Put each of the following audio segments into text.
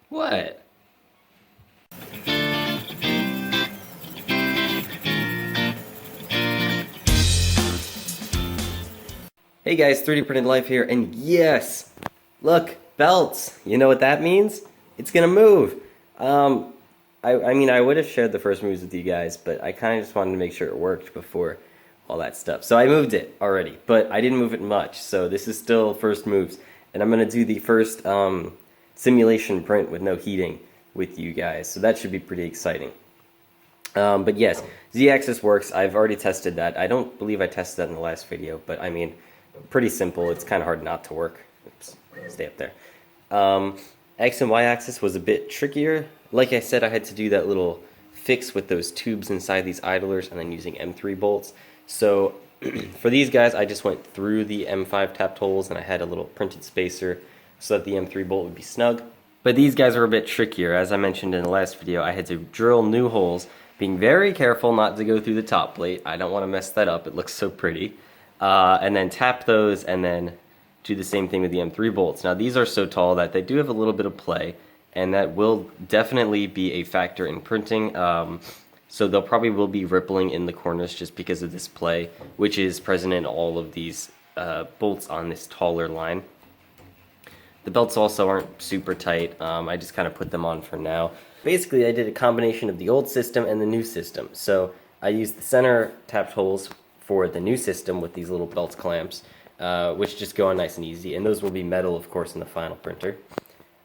What? Hey guys, 3D Printed Life here, and yes! Look, belts! You know what that means? It's gonna move! I mean, I would have shared the first moves with you guys, but I kind of just wanted to make sure it worked before all that stuff. So I moved it already, but I didn't move it much, so this is still first moves. And I'm gonna do the first simulation print with no heating with you guys, so that should be pretty exciting. But yes, Z-axis works. I've already tested that. I don't believe I tested that in the last video, but I mean, pretty simple. It's kind of hard not to work. Oops, stay up there. X and Y axis was a bit trickier. Like I said, I had to do that little fix with those tubes inside these idlers and then using M3 bolts. So for these guys, I just went through the M5 tapped holes and I had a little printed spacer so that the M3 bolt would be snug. But these guys are a bit trickier. As I mentioned in the last video, I had to drill new holes, being very careful not to go through the top plate. I don't want to mess that up. It looks so pretty. And then tap those and then do the same thing with the M3 bolts. Now these are so tall that they do have a little bit of play, and that will definitely be a factor in printing. So they'll probably will be rippling in the corners just because of this play, which is present in all of these bolts on this taller line. The belts also aren't super tight. I just kind of put them on for now. Basically, I did a combination of the old system and the new system. So I used the center tapped holes for the new system with these little belt clamps, which just go on nice and easy. And those will be metal, of course, in the final printer.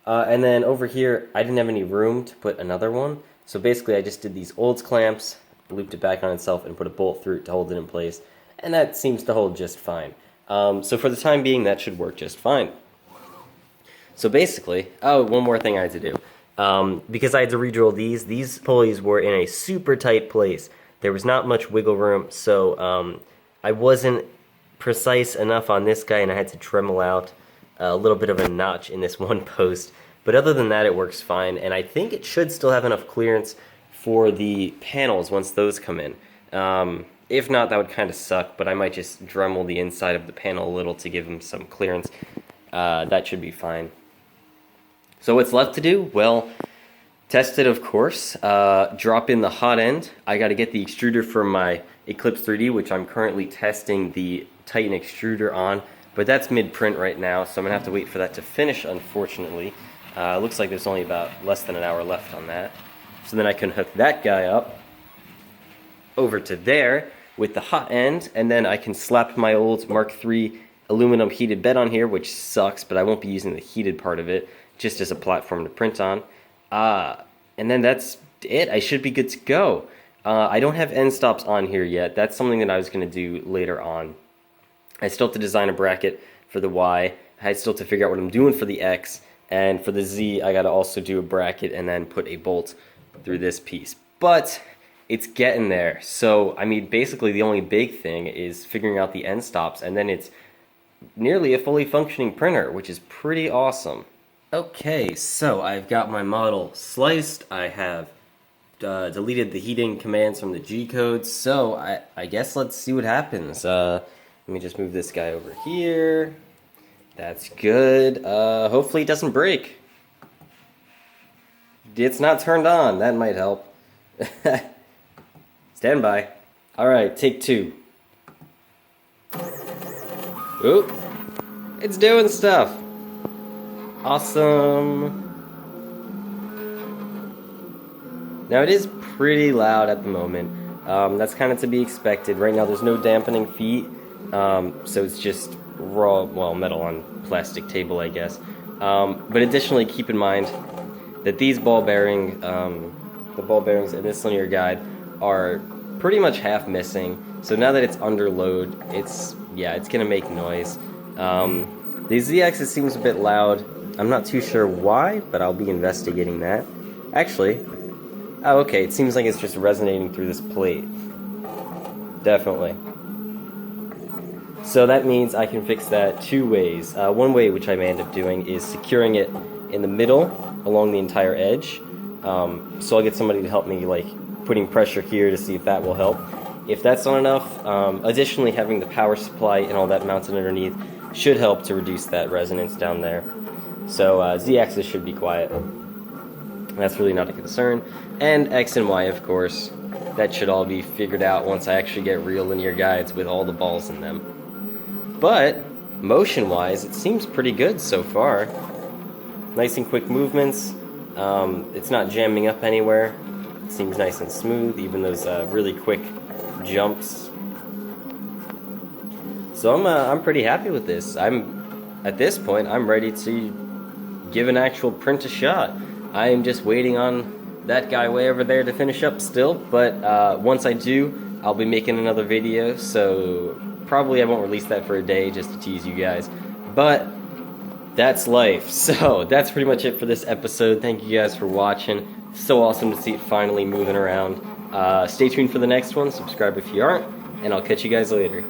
And then over here, I didn't have any room to put another one. So basically, I just did these old clamps, looped it back on itself, and put a bolt through it to hold it in place. And that seems to hold just fine. So for the time being, that should work just fine. So basically, oh, one more thing I had to do. Because I had to re-drill these pulleys were in a super tight place. There was not much wiggle room, so I wasn't precise enough on this guy, and I had to Dremel out a little bit of a notch in this one post. But other than that, it works fine, and I think it should still have enough clearance for the panels once those come in. If not, that would kind of suck, but I might just Dremel the inside of the panel a little to give them some clearance. That should be fine. So what's left to do? Well, test it, of course. Drop in the hot end. I got to get the extruder from my Eclips3D, which I'm currently testing the Titan extruder on. But that's mid-print right now, so I'm going to have to wait for that to finish, unfortunately. Looks like there's only about less than an hour left on that. So then I can hook that guy up over to there with the hot end, and then I can slap my old Mark III aluminum heated bed on here, which sucks, but I won't be using the heated part of it, just as a platform to print on. And then that's it. I should be good to go. I don't have end stops on here yet. That's something that I was going to do later on. I still have to design a bracket for the Y. I still have to figure out what I'm doing for the X. And for the Z, I got to also do a bracket and then put a bolt through this piece. But it's getting there. So, I mean, basically the only big thing is figuring out the end stops, and then it's nearly a fully functioning printer, which is pretty awesome. Okay, so I've got my model sliced. I have deleted the heating commands from the G-code, so I guess let's see what happens. Let me just move this guy over here. That's good. Hopefully it doesn't break. It's not turned on. That might help. Stand by. Alright, take two. Oop. It's doing stuff. Awesome. Now it is pretty loud at the moment. That's kind of to be expected. Right now there's no dampening feet, so it's just raw, well, metal on plastic table, I guess. But additionally, keep in mind that these ball bearing, the ball bearings in this linear guide are pretty much half missing. So now that it's under load, it's gonna make noise. The Z-axis seems a bit loud. I'm not too sure why, but I'll be investigating that. Actually, oh, okay, it seems like it's just resonating through this plate. Definitely. So that means I can fix that two ways. One way, which I may end up doing, is securing it in the middle along the entire edge. So I'll get somebody to help me, like, putting pressure here to see if that will help. If that's not enough, additionally having the power supply and all that mounted underneath should help to reduce that resonance down there. So Z-axis should be quiet. That's really not a concern. And X and Y, of course. That should all be figured out once I actually get real linear guides with all the balls in them. But, motion-wise, it seems pretty good so far. Nice and quick movements. It's not jamming up anywhere. It seems nice and smooth, even those really quick jumps. So I'm pretty happy with this. At this point, I'm ready to give an actual print a shot. I am just waiting on that guy way over there to finish up still, but once I do, I'll be making another video, so probably I won't release that for a day just to tease you guys, but that's life. So that's pretty much it for this episode. Thank you guys for watching. So awesome to see it finally moving around. Stay tuned for the next one, subscribe if you aren't, and I'll catch you guys later.